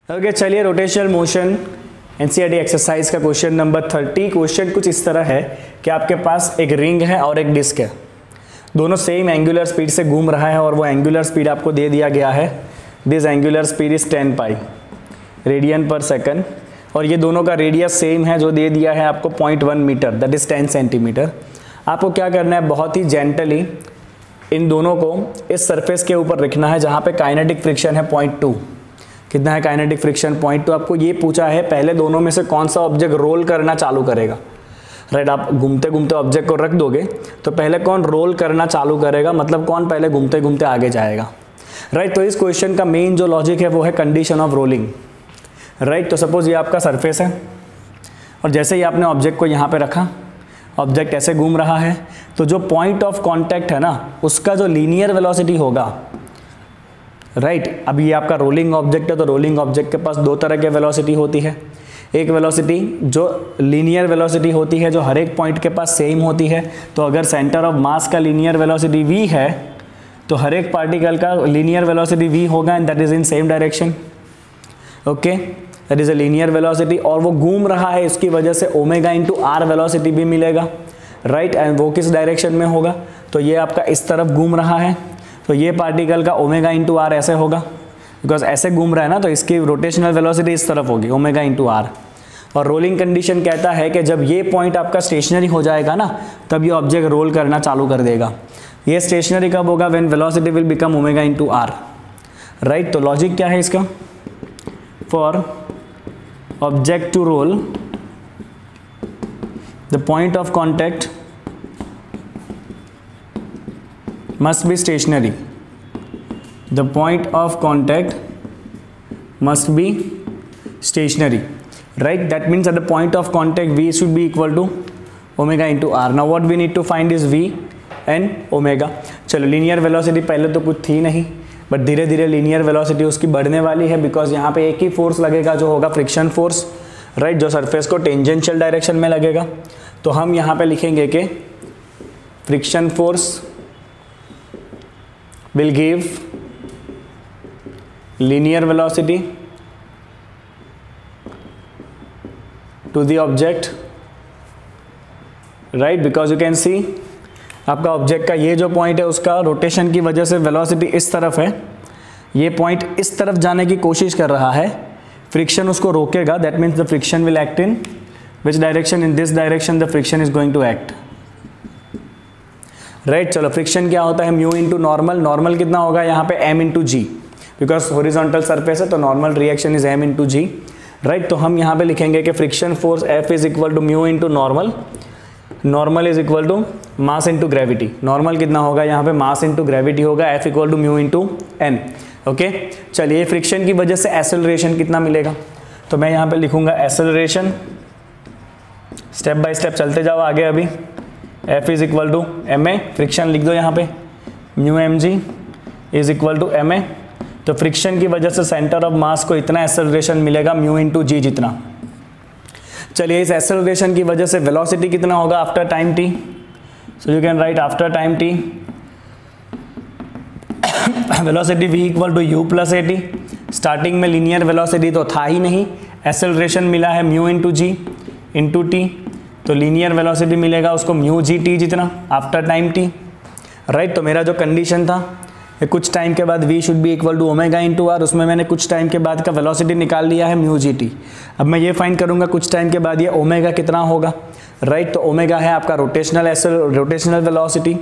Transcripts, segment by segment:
Okay चलिए, rotational motion NCERT exercise का question number 30। Question कुछ इस तरह है कि आपके पास एक रिंग है और एक डिस्क है, दोनों सेम एंगुलर स्पीड से घूम रहा है और वो एंगुलर स्पीड आपको दे दिया गया है। This angular speed is 10 pi radian पर सेकंड और ये दोनों का रेडियस सेम है जो दे दिया है आपको 0.1 मीटर, दैट इज 10 सेंटीमीटर। आपको क्या करना है, बहुत ही जेंटली इन दोनों को इस सरफेस के ऊपर रखना है जहाँ पे काइनेटिक फ्रिक्शन है 0.2। कितना है काइनेटिक फ्रिक्शन? 0.2। आपको ये पूछा है पहले दोनों में से कौन सा ऑब्जेक्ट रोल करना चालू करेगा, राइट। आप घूमते घूमते ऑब्जेक्ट को रख दोगे तो पहले कौन रोल करना चालू करेगा, मतलब कौन पहले घूमते घूमते आगे जाएगा, राइट। तो इस क्वेश्चन का मेन जो लॉजिक है वो है कंडीशन ऑफ रोलिंग, राइट। तो सपोज ये आपका सरफेस है और जैसे ही आपने ऑब्जेक्ट को यहाँ पे रखा, ऑब्जेक्ट ऐसे घूम रहा है, तो जो पॉइंट ऑफ कॉन्टैक्ट है ना उसका जो लीनियर वेलोसिटी होगा, राइट। अब ये आपका रोलिंग ऑब्जेक्ट है तो रोलिंग ऑब्जेक्ट के पास दो तरह के वेलोसिटी होती है। एक वेलोसिटी जो लीनियर वेलोसिटी होती है जो हर एक पॉइंट के पास सेम होती है। तो अगर सेंटर ऑफ मास का लीनियर वेलोसिटी v है तो हर एक पार्टिकल का लीनियर वेलोसिटी v होगा and that is in same direction, okay. That is a linear velocity और वो घूम रहा है, इसकी वजह से ओमेगा इंटू आर वेलोसिटी भी मिलेगा, राइट। एंड वो किस डायरेक्शन में होगा, तो ये आपका इस तरफ घूम रहा है तो ये पार्टिकल का ओमेगा इंटू आर ऐसे होगा, बिकॉज ऐसे घूम रहा है ना तो इसकी रोटेशनल वेलोसिटी इस तरफ होगी ओमेगा इंटू आर। और रोलिंग कंडीशन कहता है कि जब ये पॉइंट आपका स्टेशनरी हो जाएगा ना तब ये ऑब्जेक्ट रोल करना चालू कर देगा। ये स्टेशनरी कब होगा? When velocity will become omega into r, right. तो लॉजिक क्या है इसका? For object to roll the point of contact must be stationary. The point of contact must be stationary, right. That means at the point of contact v should be equal to omega into r. Now what we need to find is v and omega. चलो linear velocity पहले तो कुछ थी नहीं, but धीरे धीरे linear velocity उसकी बढ़ने वाली है बिकॉज यहाँ पे एक ही फोर्स लगेगा जो होगा फ्रिक्शन फोर्स, राइट, जो सरफेस को टेंजेंशियल डायरेक्शन में लगेगा। तो हम यहाँ पे लिखेंगे कि friction force will give linear velocity to the object, right, because you can see आपका ऑब्जेक्ट का ये जो पॉइंट है उसका रोटेशन की वजह से वेलोसिटी इस तरफ है, ये पॉइंट इस तरफ जाने की कोशिश कर रहा है, फ्रिक्शन उसको रोकेगा। That means the friction will act in which direction? In this direction the friction is going to act, right. चलो फ्रिक्शन क्या होता है? Mu into normal. नॉर्मल कितना होगा यहाँ पे? m into g, because horizontal surface है तो normal reaction is m into g, right. तो हम यहाँ पे लिखेंगे कि friction force F is equal to mu into normal. Normal is equal to mass into gravity. Normal कितना होगा यहाँ पे? मास इंटू ग्रेविटी होगा, F equal to mu into n, okay. चलिए फ्रिक्शन की वजह से एक्सेलरेशन कितना मिलेगा, तो मैं यहाँ पे लिखूंगा एक्सेलरेशन, स्टेप बाय स्टेप चलते जाओ आगे। अभी F is equal to m a, friction लिख दो यहाँ पे, mu m g is equal to m a. तो फ्रिक्शन की वजह से सेंटर ऑफ मास को इतना एक्सेलरेशन मिलेगा म्यू इंटू जी जितना। चलिए इस एक्सेलरेशन की वजह से वेलोसिटी कितना होगा after time t? So you can write after time t velocity v equal to u plus a t. Starting में लीनियर वेलोसिटी तो था ही नहीं, एक्सेलरेशन मिला है mu into g into t, तो लीनियर वेलोसिटी मिलेगा उसको म्यू जी टी जितना आफ्टर टाइम टी, राइट। तो मेरा जो कंडीशन था कुछ टाइम के बाद v should be equal to omega into r, उसमें मैंने कुछ टाइम के बाद का वेलोसिटी निकाल लिया है म्यू जी टी। अब मैं ये फाइंड करूंगा कुछ टाइम के बाद ये ओमेगा कितना होगा, राइट। तो ओमेगा है आपका रोटेशनल वेलोसिटी।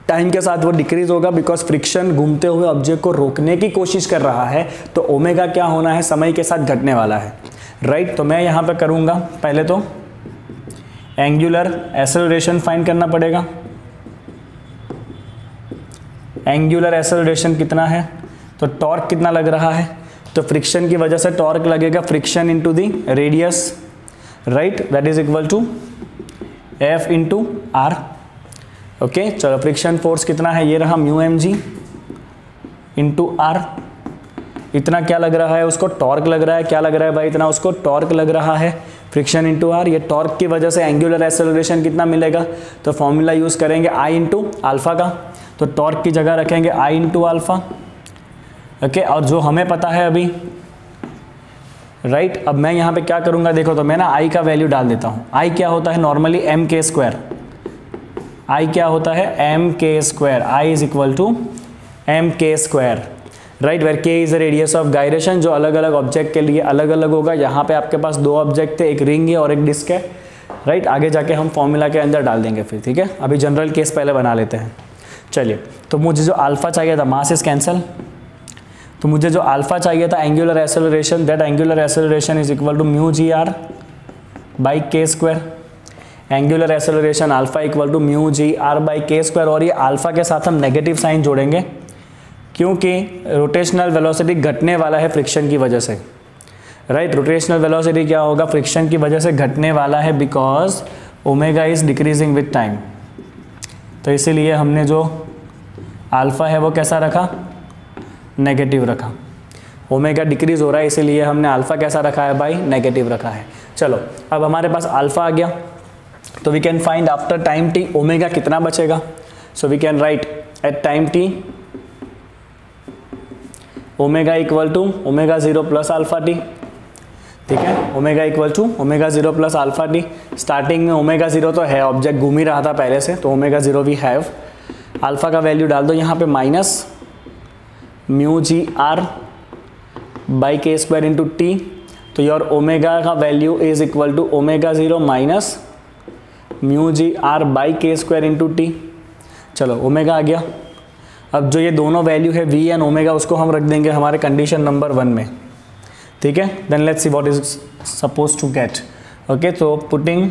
टाइम के साथ वो डिक्रीज होगा बिकॉज फ्रिक्शन घूमते हुए ऑब्जेक्ट को रोकने की कोशिश कर रहा है, तो ओमेगा क्या होना है? समय के साथ घटने वाला है, राइट। तो मैं यहाँ पर करूँगा पहले तो एंगुलर एक्सेलरेशन फाइंड करना पड़ेगा। एंगुलर एक्सेलरेशन कितना है, तो टॉर्क कितना लग रहा है, तो फ्रिक्शन की वजह से टॉर्क लगेगा friction into the radius, right, that is equal to F into r, okay. चलो फ्रिक्शन फोर्स कितना है, ये रहा mu m g into r. इतना क्या लग रहा है उसको? टॉर्क लग रहा है। क्या लग रहा है भाई? इतना उसको टॉर्क लग रहा है, फ्रिक्शन इंटू आर। ये टॉर्क की वजह से एंगुलर एक्सेलरेशन कितना मिलेगा, तो फॉर्मूला यूज करेंगे I इंटू अल्फा का, तो टॉर्क की जगह रखेंगे I इंटू अल्फा, ओके। और जो हमें पता है अभी राइट। अब मैं यहाँ पे क्या करूँगा, देखो तो मैं ना आई का वैल्यू डाल देता हूँ। आई क्या होता है normally, m k square. I क्या होता है, m k square. I is equal to m k square, right, where k is the radius of gyration, जो अलग अलग ऑब्जेक्ट के लिए अलग अलग होगा। यहाँ पे आपके पास दो ऑब्जेक्ट थे, एक रिंग है और एक डिस्क है, राइट। आगे जाके हम फॉर्मूला के अंदर डाल देंगे फिर, ठीक है। अभी जनरल केस पहले बना लेते हैं। चलिए, तो मुझे जो अल्फा चाहिए था, मास इज कैंसल, तो मुझे जो अल्फा चाहिए था angular acceleration, that angular acceleration is equal to mu ji are by के square. Angular acceleration alpha equal to mu ji are by के स्क्वायर। और ये अल्फा के साथ हम नेगेटिव साइन जोड़ेंगे क्योंकि रोटेशनल वेलोसिटी घटने वाला है फ्रिक्शन की वजह से, राइट। रोटेशनल वेलोसिटी क्या होगा, फ्रिक्शन की वजह से घटने वाला है, because omega is decreasing with time. तो इसीलिए हमने जो अल्फा है वो कैसा रखा, नेगेटिव रखा। ओमेगा डिक्रीज हो रहा है इसीलिए हमने अल्फा कैसा रखा है भाई, नेगेटिव रखा है। चलो, अब हमारे पास अल्फा आ गया, तो we can find after time t omega कितना बचेगा। So we can write at time t omega equal to omega 0 plus alpha t, ठीक है। Omega equal to omega 0 plus alpha t. Starting में ओमेगा 0 तो है, ऑब्जेक्ट घूम ही रहा था पहले से, तो ओमेगा 0 वी हैव। अल्फा का वैल्यू डाल दो यहाँ पे, minus mu ji are by के स्क्वायर इंटू टी। तो योर ओमेगा का value is equal to omega 0 minus mu ji are by के स्क्वायर इंटू टी। चलो, ओमेगा आ गया। अब जो ये दोनों वैल्यू है वी एंड ओमेगा, उसको हम रख देंगे हमारे कंडीशन नंबर 1 में, ठीक है। Then let's see what is suppose to get. Okay, तो putting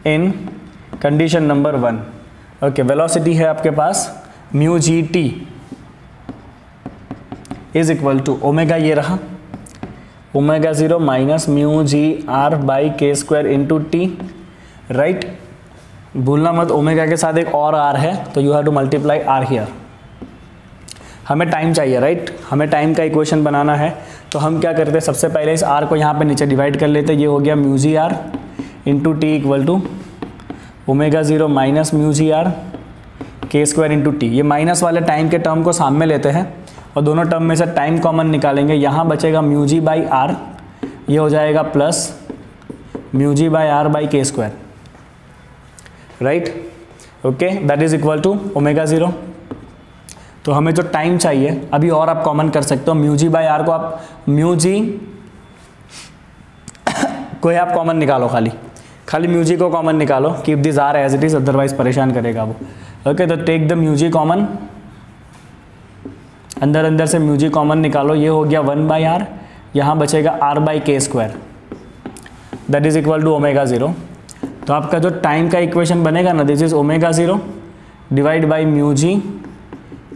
in condition number 1, okay, velocity है आपके पास mu ji T is equal to omega, ये रहा omega 0 minus mu ji are by के स्क्वायर इंटू टी, राइट। भूलना मत, omega के साथ एक और आर है, तो you have to multiply R here. हमें टाइम चाहिए, राइट, हमें टाइम का इक्वेशन बनाना है। तो हम क्या करते हैं, सबसे पहले इस आर को यहाँ पे नीचे डिवाइड कर लेते हैं। ये हो गया mu ji R into T equal to omega 0 minus mu ji R K square into T. ये माइनस वाले टाइम के टर्म को सामने लेते हैं और दोनों टर्म में से टाइम कॉमन निकालेंगे। यहाँ बचेगा म्यू जी बाई आर, ये हो जाएगा plus mu G by R by के square, right. Okay, that is equal to omega 0। तो हमें जो टाइम चाहिए, अभी और आप कॉमन कर सकते हो, म्यू जी बाई आर को आप म्यू जी को आप कॉमन निकालो, खाली म्यू जी को कॉमन निकालो, keep this R as it is, otherwise परेशान करेगा वो। ओके, तो take the mu G common, अंदर अंदर से म्यू जी कॉमन निकालो, ये हो गया 1 बाई आर, यहाँ बचेगा आर बाई के square, that is equal to omega 0। तो आपका जो टाइम का इक्वेशन बनेगा ना, this is omega 0 divide by mu G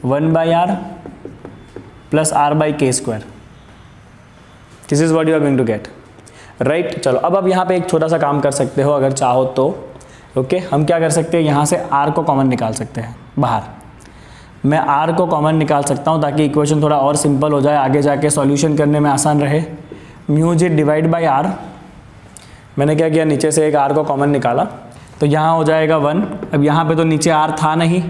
1 by R plus R by के square. This is what you are going to get, right. चलो, अब आप यहाँ पे एक छोटा सा काम कर सकते हो अगर चाहो तो। ओके, हम क्या कर सकते हैं, यहाँ से आर को कॉमन निकाल सकते हैं बाहर। मैं आर को कॉमन निकाल सकता हूँ ताकि इक्वेशन थोड़ा और सिंपल हो जाए, आगे जाके सॉल्यूशन करने में आसान रहे। Mu G divide by R, मैंने क्या किया, नीचे से एक आर को कॉमन निकाला, तो यहाँ हो जाएगा 1। अब यहाँ पे तो नीचे आर था नहीं,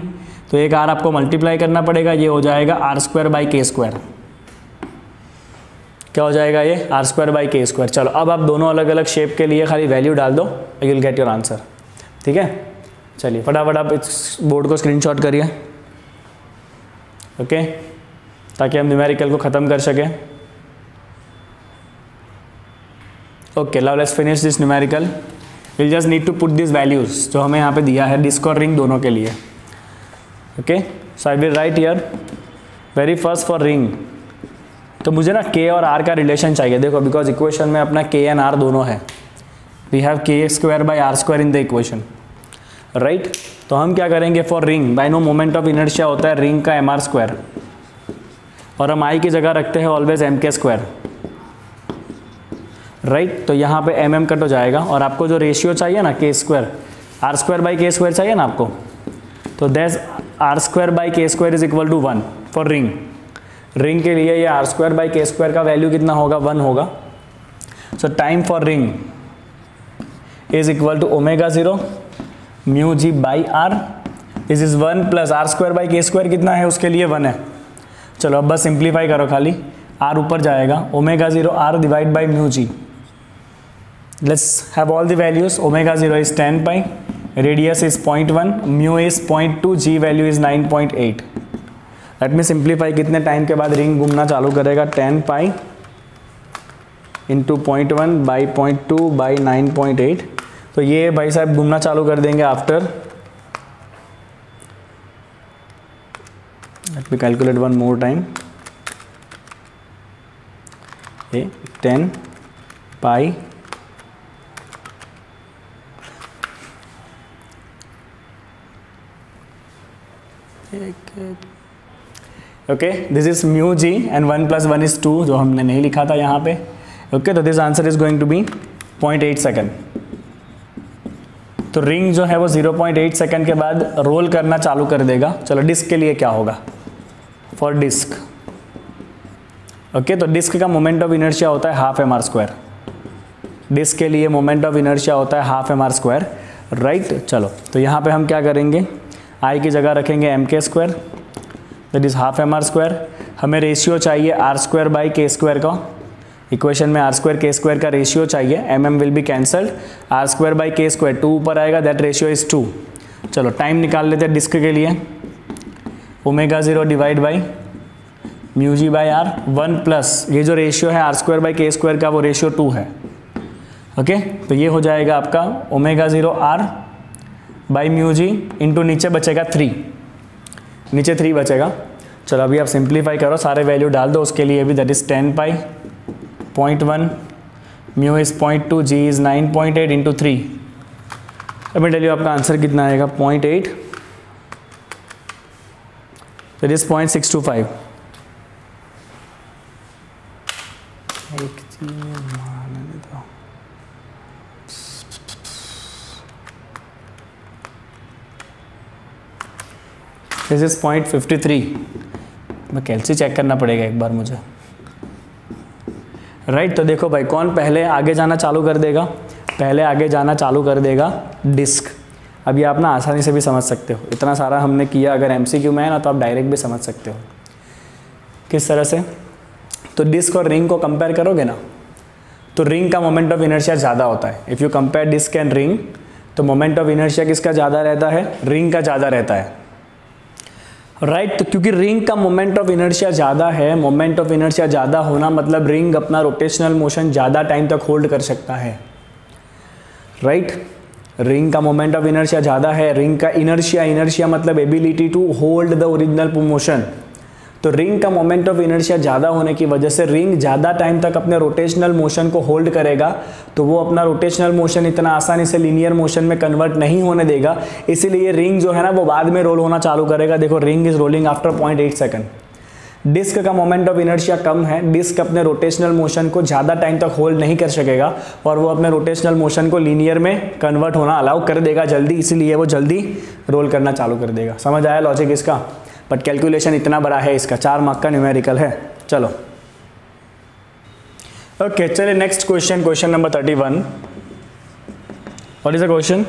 तो एक आर आपको मल्टीप्लाई करना पड़ेगा, ये हो जाएगा आर स्क्वायर बाई के स्क्वायर। क्या हो जाएगा ये, आर स्क्वायर बाई के स्क्वायर। चलो, अब आप दोनों अलग अलग शेप के लिए खाली वैल्यू डाल दो, you will get your answer, ठीक है। चलिए, फटाफट आप इस बोर्ड को स्क्रीनशॉट करिए, ओके, ताकि हम न्यूमेरिकल को ख़त्म कर सकें। Okay, now let's finish this numerical. Will just need to put this values जो हमें यहाँ पे दिया है, डिस्क और रिंग दोनों के लिए। Okay, so I will write here very first for ring. तो मुझे ना के और आर का रिलेशन चाहिए, देखो, बिकॉज इक्वेशन में अपना के एंड आर दोनों है। We have K square by R square in the equation, right. तो हम क्या करेंगे, for ring by no moment of inertia होता है रिंग का एम आर स्क्वायर, और हम आई की जगह रखते हैं always M k square, right. तो यहाँ पे एम एम कट हो जाएगा, और आपको जो रेशियो चाहिए ना K square, R square by के स्क्वायर चाहिए ना आपको, तो दैट आर स्क्वायर बाई के square is equal to 1 for ring. Ring के लिए ये आर स्क्वायर बाई के स्क्वायर का वैल्यू कितना होगा, 1 होगा। So time for ring is equal to omega 0 mu G by R, this is 1 plus R square by के स्क्वायर कितना है, उसके लिए 1 है। चलो, अब बस सिंप्लीफाई करो खाली, r ऊपर जाएगा, omega 0 r divide by mu G. Let's have all the values. Omega 0 is 10 pi, radius is 0.1, mu is 0.2, G value is 9.8. Let me simplify. कितने टाइम के बाद रिंग घूमना चालू करेगा? 10 पाई इंटू 0.1 बाई 0.2 बाई 9.8. तो ये भाई साहब घूमना चालू कर देंगे after, let me calculate one more time. 10 pi okay, this is mu G and 1 + 1 = 2 जो हमने नहीं लिखा था यहाँ पे. ओके, तो this answer is going to be 0.8 second. तो रिंग जो है वो 0.8 सेकेंड के बाद रोल करना चालू कर देगा. चलो डिस्क के लिए क्या होगा? फॉर डिस्क, ओके, तो डिस्क का मोमेंट ऑफ इनर्शिया होता है हाफ mr². डिस्क के लिए मोमेंट ऑफ इनर्शिया होता है हाफ mr², राइट. चलो तो यहाँ पे हम क्या करेंगे? आई की जगह रखेंगे mk², that is half mr². हमें रेशियो चाहिए r² बाई k² का. इक्वेशन में r² k² का रेशियो चाहिए. mm will be cancelled. r² by k², 2 ऊपर आएगा, दैट रेशियो इज 2. चलो टाइम निकाल लेते हैं डिस्क के लिए. Omega 0 divide by mu G by R, 1 plus ये जो रेशियो है r² बाई k² का, वो रेशियो 2 है. ओके, तो ये हो जाएगा आपका omega 0 r by mu G into नीचे बचेगा 3, नीचे 3 बचेगा. चलो अभी आप सिंप्लीफाई करो, सारे वैल्यू डाल दो उसके लिए भी. That is 10 pi 0.1, mu is 0.2, G is 9.8 into 3. अब मैं टेल यू आपका आंसर कितना आएगा? 0.8, दैट इज 0.625. This is 0.53. मैं कैलसी चेक करना पड़ेगा एक बार मुझे, राइट. तो देखो भाई, कौन पहले आगे जाना चालू कर देगा? पहले आगे जाना चालू कर देगा डिस्क. अब ये आप ना आसानी से भी समझ सकते हो, इतना सारा हमने किया. अगर MCQ में है ना तो आप डायरेक्ट भी समझ सकते हो. किस तरह से? तो डिस्क और रिंग को कंपेयर करोगे ना, तो रिंग का मोमेंट ऑफ इनर्शिया ज़्यादा होता है. If you compare disk and ring, तो मोमेंट ऑफ इनर्शिया किसका ज़्यादा रहता है? रिंग का ज़्यादा रहता है, राइट. तो क्योंकि रिंग का मोमेंट ऑफ इनर्शिया ज़्यादा है, मोमेंट ऑफ इनर्शिया ज़्यादा होना मतलब रिंग अपना रोटेशनल मोशन ज़्यादा टाइम तक होल्ड कर सकता है, राइट. रिंग का मोमेंट ऑफ इनर्शिया ज़्यादा है. रिंग का इनर्शिया मतलब ability to hold the original motion. तो रिंग का मोमेंट ऑफ इनर्शिया ज़्यादा होने की वजह से रिंग ज़्यादा टाइम तक अपने रोटेशनल मोशन को होल्ड करेगा. तो वो अपना रोटेशनल मोशन इतना आसानी से लीनियर मोशन में कन्वर्ट नहीं होने देगा. इसीलिए रिंग जो है ना वो बाद में रोल होना चालू करेगा. देखो, ring is rolling after 0.8 second. Disk का मोमेंट ऑफ इनर्शिया कम है. डिस्क अपने रोटेशनल मोशन को ज़्यादा टाइम तक होल्ड नहीं कर सकेगा और वो अपने रोटेशनल मोशन को लीनियर में कन्वर्ट होना अलाउ कर देगा जल्दी. इसीलिए वो जल्दी रोल करना चालू कर देगा. समझ आया लॉजिक इसका? बट कैलकुलेशन इतना बड़ा है इसका, 4 मार्क का न्यूमेरिकल है. चलो ओके, चलिए next question, question number 31. What is the question?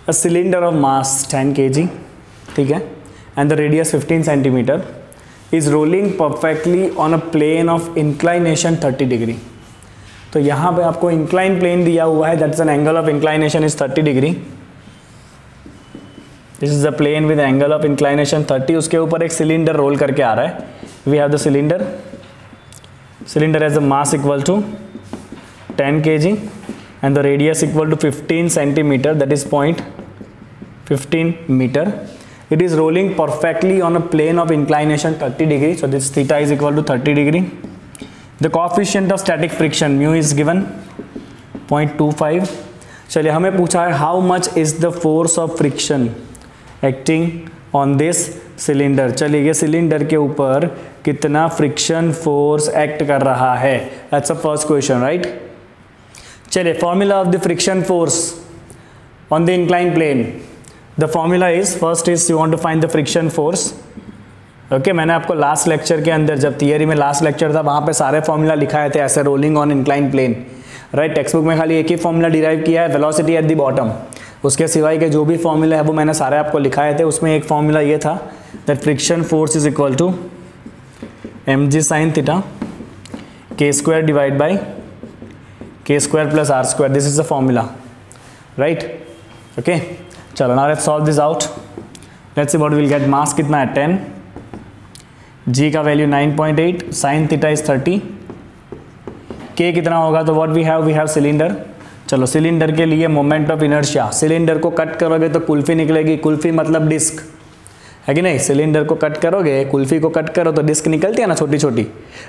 A cylinder of mass 10 kg, ठीक है, and the radius 15 centimetre is rolling perfectly on a plane of inclination 30 degree. तो यहाँ पे आपको इंक्लाइन प्लेन दिया हुआ है, that's an angle of inclination is 30 degree. This is the plane with angle of inclination 30. उसके ऊपर एक सिलेंडर रोल करके आ रहा है. We have the cylinder has the mass equal to 10 kg and the radius equal to 15 centimetre, that is 0.15 metre. It is rolling perfectly on a plane of inclination 30 degree. So this theta is equal to 30 degree. The coefficient of static friction mu is given 0.25. चलिए, हमें पूछा है how much is the force of friction acting on this cylinder. चलिए, ये cylinder के ऊपर कितना friction force act कर रहा है? That's the first question, right? चलिए, formula of the friction force on the inclined plane. The formula is, first is you want to find the friction force. Okay, मैंने आपको last lecture के अंदर, जब theory में लास्ट लेक्चर था, वहाँ पे सारे फॉर्मूला लिखाए थे ऐसे, rolling on incline plane, right. Text book में खाली एक ही फॉर्मूला डिराइव किया है, वेलोसिटी एट द बॉटम. उसके सिवाय के जो भी फॉर्मूला है वो मैंने सारे आपको लिखाए थे. उसमें एक फॉर्मूला ये था that friction force is equal to mg sin theta k square divide by k square plus r square. This is the formula, right? Okay, चलो now let's solve this out. Let's see what we'll get. Mass कितना है 10, g का value 9.8, sin theta is 30, k कितना होगा, तो what we have cylinder. चलो cylinder के लिए मोमेंट ऑफ इनर्शिया, सिलेंडर को कट करोगे तो कुल्फी निकलेगी, कुल्फी मतलब डिस्क है कि नहीं. सिलेंडर को कट करोगे, कुल्फी को कट करो तो डिस्क निकलती है ना छोटी छोटी,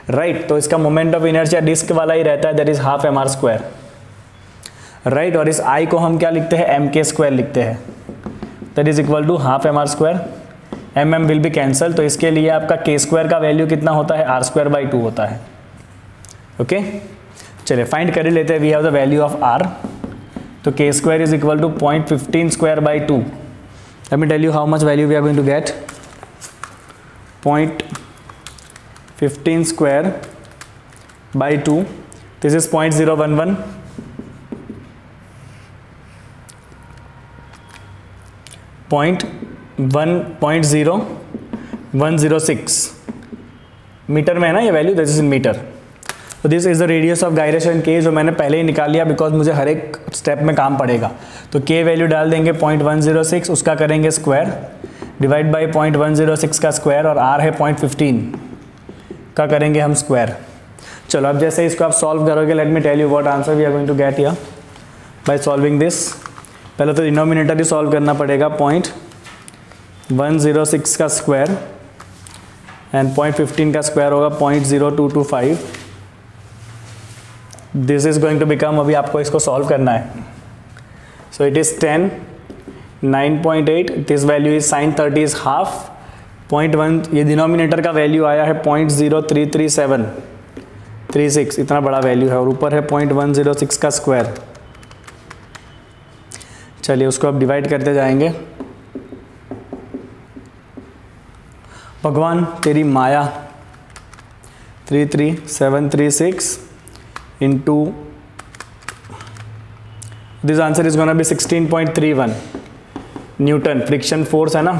राइट. तो इसका मोमेंट ऑफ इनर्शिया डिस्क वाला ही रहता है, that is half mr square, right. और इस I को हम क्या लिखते हैं, mk स्क्वायर लिखते हैं, that is equal to half mr square. mm will be cancel, तो इसके लिए आपका k स्क्वायर का वैल्यू कितना होता है, r स्क्वायर बाई 2 होता है. ओके, चलिए फाइंड कर ही लेते हैं. We have the value of r, तो k square is equal to 0.15 square by 2. Let me tell you how much value we are going to get. 0.15 square by 2. This is 0.011. 0.0106 metre में है ना ये वैल्यू, दिस इज इन मीटर. तो this is the radius of gyration k, जो मैंने पहले ही निकाल लिया बिकॉज मुझे हर एक स्टेप में काम पड़ेगा. तो k वैल्यू डाल देंगे 0.106, उसका करेंगे स्क्वायर डिवाइड बाई 0.106 का स्क्वायर, और r है 0.15 का करेंगे हम स्क्वायर. चलो अब जैसे इसको आप सॉल्व करोगे, let me tell you what answer we are going to get here by solving this. पहले तो डिनोमिनेटर ही सॉल्व करना पड़ेगा. 0.106 का स्क्वायर एंड 0.15 का स्क्वायर होगा 0.0225. This is going to become, अभी आपको इसको सॉल्व करना है. So it is 10, 9.8, this value is sin 30 is half 0.1, ये डिनोमिनेटर का वैल्यू आया है 0.0333736, इतना बड़ा वैल्यू है, और ऊपर है 0.106 का स्क्वायर. चलिए उसको अब डिवाइड करते जाएंगे. भगवान तेरी माया, 33736 into this answer is gonna be 16.31 Newton. Friction force है ना,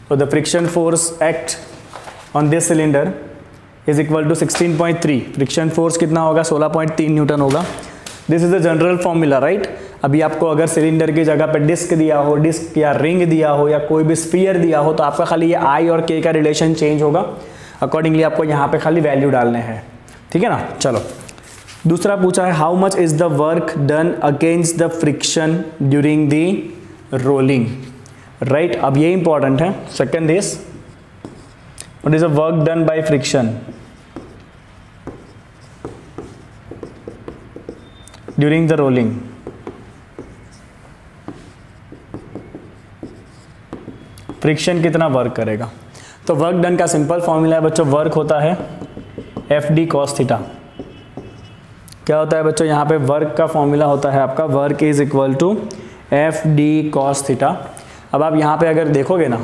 तो the friction force act on this cylinder is equal to 16.3. Friction force कितना होगा, 16.3 न्यूटन होगा. This is the general formula, right. अभी आपको अगर सिलेंडर की जगह पे डिस्क दिया हो, डिस्क या रिंग दिया हो, या कोई भी स्फीयर दिया हो, तो आपका खाली ये I और K का रिलेशन चेंज होगा. अकॉर्डिंगली आपको यहाँ पे खाली वैल्यू डालने हैं, ठीक है ना. चलो दूसरा पूछा है, how much is the work done against the friction during the rolling, right. अब ये इंपॉर्टेंट है. Second is what is the work done by friction during the rolling. Friction कितना वर्क करेगा, तो वर्क डन का सिंपल फॉर्मूला है बच्चों, work होता है FD cos थीटा. क्या होता है बच्चों, यहाँ पे वर्क का फॉर्मूला होता है आपका, work is equal to FD cos theta. अब आप यहाँ पे अगर देखोगे ना,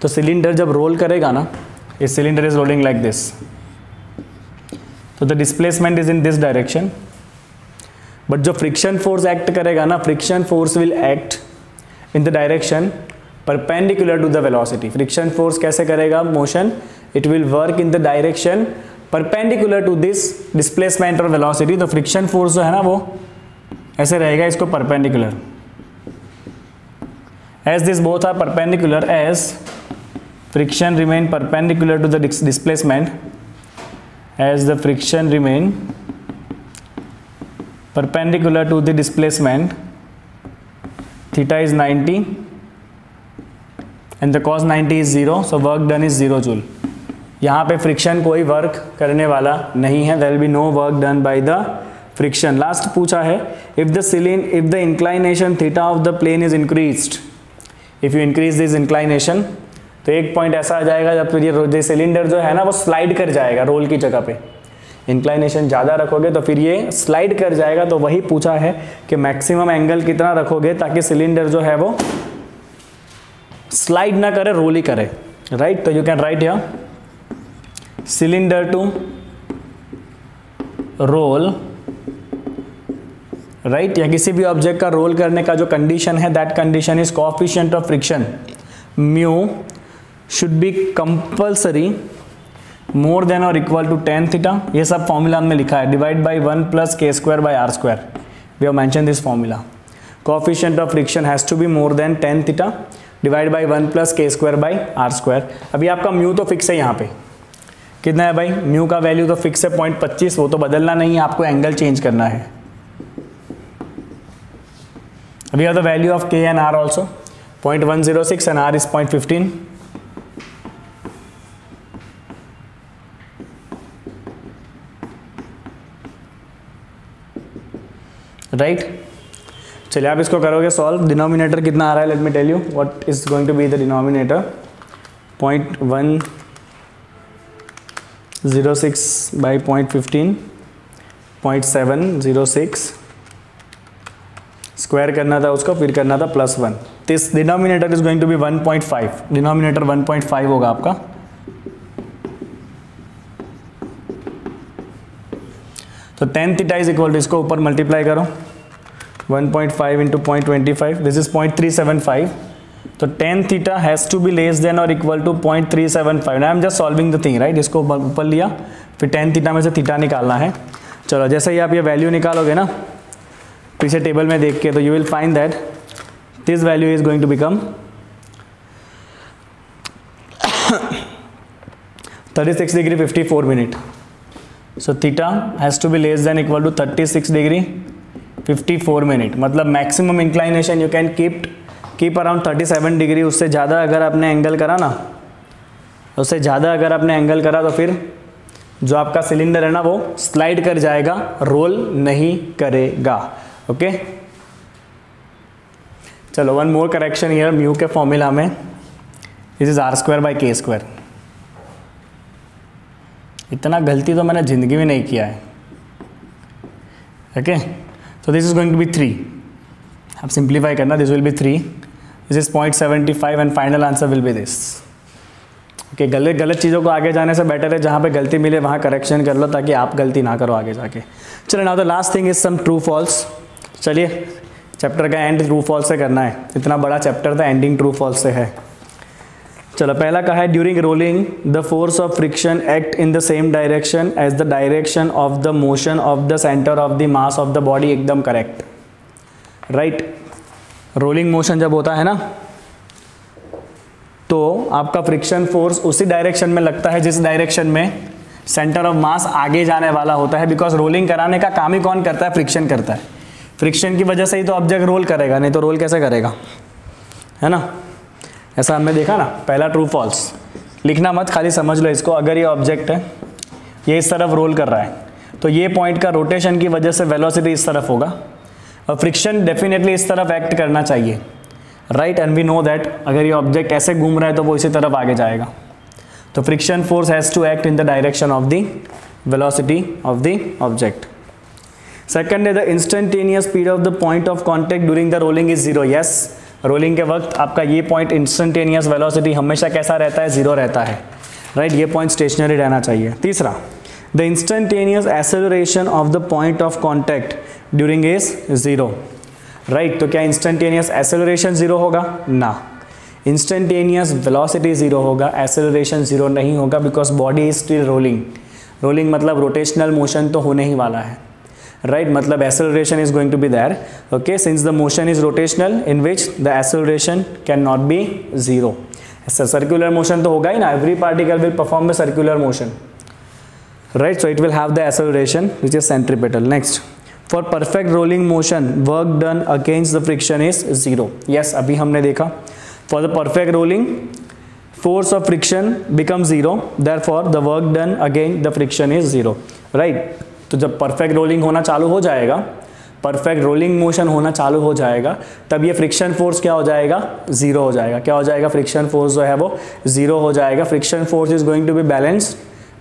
तो सिलेंडर जब रोल करेगा ना, इस cylinder is rolling like this, तो the displacement is in this direction. But जो फ्रिक्शन फोर्स एक्ट करेगा ना, friction force will act in the direction perpendicular to the velocity. Friction force कैसे करेगा motion, it will work in the direction perpendicular to this displacement और velocity. तो friction force जो है ना वो ऐसे रहेगा, इसको perpendicular. As this both are perpendicular, as friction remain perpendicular to the displacement, as the friction remain perpendicular to the displacement, theta is 90 and the cos 90 is 0, so work done is 0 joule. यहाँ पे friction कोई work करने वाला नहीं है, there will be no work done by the friction. Last पूछा है, if the inclination theta of the plane is increased, if you increase this inclination, तो एक पॉइंट ऐसा आ जाएगा जब फिर ये सिलेंडर जो है ना वो स्लाइड कर जाएगा रोल की जगह पे. इंक्लाइनेशन ज़्यादा रखोगे तो फिर ये स्लाइड कर जाएगा. तो वही पूछा है कि मैक्सिमम एंगल कितना रखोगे ताकि सिलेंडर जो है वो स्लाइड ना करे, रोल ही करे, राइट. तो you can write here cylinder to roll, right. या किसी भी ऑब्जेक्ट का रोल करने का जो कंडीशन है, that condition is coefficient of friction mu should be compulsory more than और इक्वल टू टेन थीटा, ये सब फॉर्मूला हमने लिखा है, divide by 1 plus K square by R square, we have mention this formula. Coefficient of friction has to be more than tan theta divide by 1 plus K square by R square. अभी आपका mu तो fix है, यहाँ पे कितना है भाई, mu का वैल्यू तो फिक्स है 0.25, वो तो बदलना नहीं है, आपको एंगल चेंज करना है। अभी the value of K and R also 0.106 and R is 0.15। Right, चलिए आप इसको करोगे सॉल्व। डिनोमिनेटर कितना आ रहा है, let me tell you what is going to be the denominator. 0.106 by 0.15, 0.706 square करना था उसको, फिर करना था +1। This denominator is going to be 1.5, denominator 1.5 होगा आपका। तो tan theta is equal to, इसको ऊपर मल्टीप्लाई करो, 1.5 इंटू 0.25, दिस इज 0.375। तो tan theta has to be less than और equal to 0.375। I am just solving the thing, right. इसको ऊपर लिया, फिर tan थीटा में से थीटा निकालना है। चलो जैसे ही आप ये वैल्यू निकालोगे ना पीछे टेबल में देख के, तो you will find that this value is going to become 36 degree 54 minute. So theta has to be less than equal to 36 degree 54 minute, मतलब maximum inclination you can keep around 37 degree. उससे ज़्यादा अगर आपने angle करा ना, उससे ज़्यादा अगर आपने एंगल करा तो फिर जो आपका सिलेंडर है ना वो स्लाइड कर जाएगा, रोल नहीं करेगा। ओके चलो one more correction here, mu के फॉर्मूला में this is R square by के स्क्वायर। इतना गलती तो मैंने जिंदगी में नहीं किया है। ओके so this is going to be 3, आप सिंप्लीफाई करना, this will be 3, this is 0.75 and final answer will be this। Okay गलत चीज़ों को आगे जाने से बेटर है जहाँ पे गलती मिले वहाँ करेक्शन कर लो, ताकि आप गलती ना करो आगे जाके। चलो now the last thing is some true false. चलिए चैप्टर का एंड ट्रू फॉल्स से करना है, इतना बड़ा चैप्टर था, एंडिंग ट्रू फॉल्स से है। चलो पहला कहा है, during rolling the force of friction act in the same direction as the direction of the motion of the centre of the mass of the body. एकदम करेक्ट, राइट। रोलिंग मोशन जब होता है ना तो आपका फ्रिक्शन फोर्स उसी direction में लगता है जिस डायरेक्शन में सेंटर ऑफ मास आगे जाने वाला होता है, बिकॉज रोलिंग कराने का काम ही कौन करता है, फ्रिक्शन करता है। फ्रिक्शन की वजह से ही तो ऑब्जेक्ट रोल करेगा, नहीं तो रोल कैसे करेगा, है ना। ऐसा हमने देखा ना। पहला ट्रू फॉल्स, लिखना मत, खाली समझ लो इसको। अगर ये ऑब्जेक्ट है, ये इस तरफ रोल कर रहा है, तो ये पॉइंट का रोटेशन की वजह से वेलोसिटी इस तरफ होगा, और फ्रिक्शन डेफिनेटली इस तरफ एक्ट करना चाहिए, right. And we know that अगर ये ऑब्जेक्ट ऐसे घूम रहा है तो वो इसी तरफ आगे जाएगा। तो friction force has to act in the direction of the velocity of the object. Second है, the instantaneous speed of the point of contact during the rolling is 0। Yes, rolling के वक्त आपका ये पॉइंट इंस्टेंटेनियस वेलोसिटी हमेशा कैसा रहता है, 0 रहता है, राइट। ये पॉइंट स्टेशनरी रहना चाहिए। तीसरा, the instantaneous acceleration of the point of contact during is 0, right. तो क्या इंस्टेंटेनियस एक्सेलरेशन 0 होगा ना, इंस्टेंटेनियस वेलोसिटी 0 होगा, एक्सेलरेशन 0 नहीं होगा, because body is still rolling. Rolling मतलब रोटेशनल मोशन तो होने ही वाला है, right, मतलब acceleration is going to be there, okay, since the motion is rotational in which the acceleration cannot be 0। ऐसा circular motion तो होगा ही ना, every particle will perform a circular motion, right, so it will have the acceleration which is centripetal। Next, for perfect rolling motion work done against the friction is 0। yes, अभी हमने देखा for the perfect rolling force of friction becomes 0, therefore the work done against the friction is 0, right। तो जब perfect rolling होना चालू हो जाएगा, perfect rolling motion होना चालू हो जाएगा, तब ये फ्रिक्शन फोर्स क्या हो जाएगा, 0 हो जाएगा। क्या हो जाएगा, फ्रिक्शन फोर्स जो है वो 0 हो जाएगा। Friction force is going to be balanced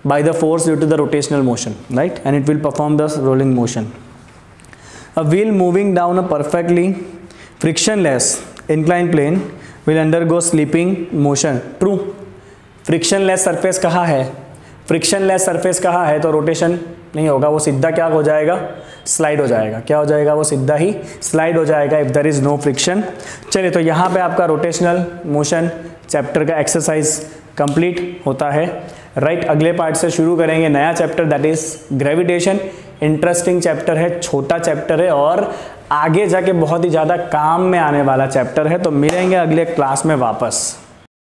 by the force due to the rotational motion, right, and it will perform the rolling motion. A wheel moving down a perfectly frictionless incline plane will undergo slipping motion. True, frictionless surface कहाँ है, frictionless surface कहाँ है, तो rotation नहीं होगा, वो सीधा क्या हो जाएगा, स्लाइड हो जाएगा। क्या हो जाएगा, वो सीधा ही स्लाइड हो जाएगा if there is no friction. चलिए, तो यहाँ पे आपका रोटेशनल मोशन चैप्टर का एक्सरसाइज कंप्लीट होता है। राइट, अगले पार्ट से शुरू करेंगे नया chapter, that is gravitation. Interesting chapter है, छोटा चैप्टर है और आगे जाके बहुत ही ज़्यादा काम में आने वाला चैप्टर है। तो मिलेंगे अगले क्लास में वापस।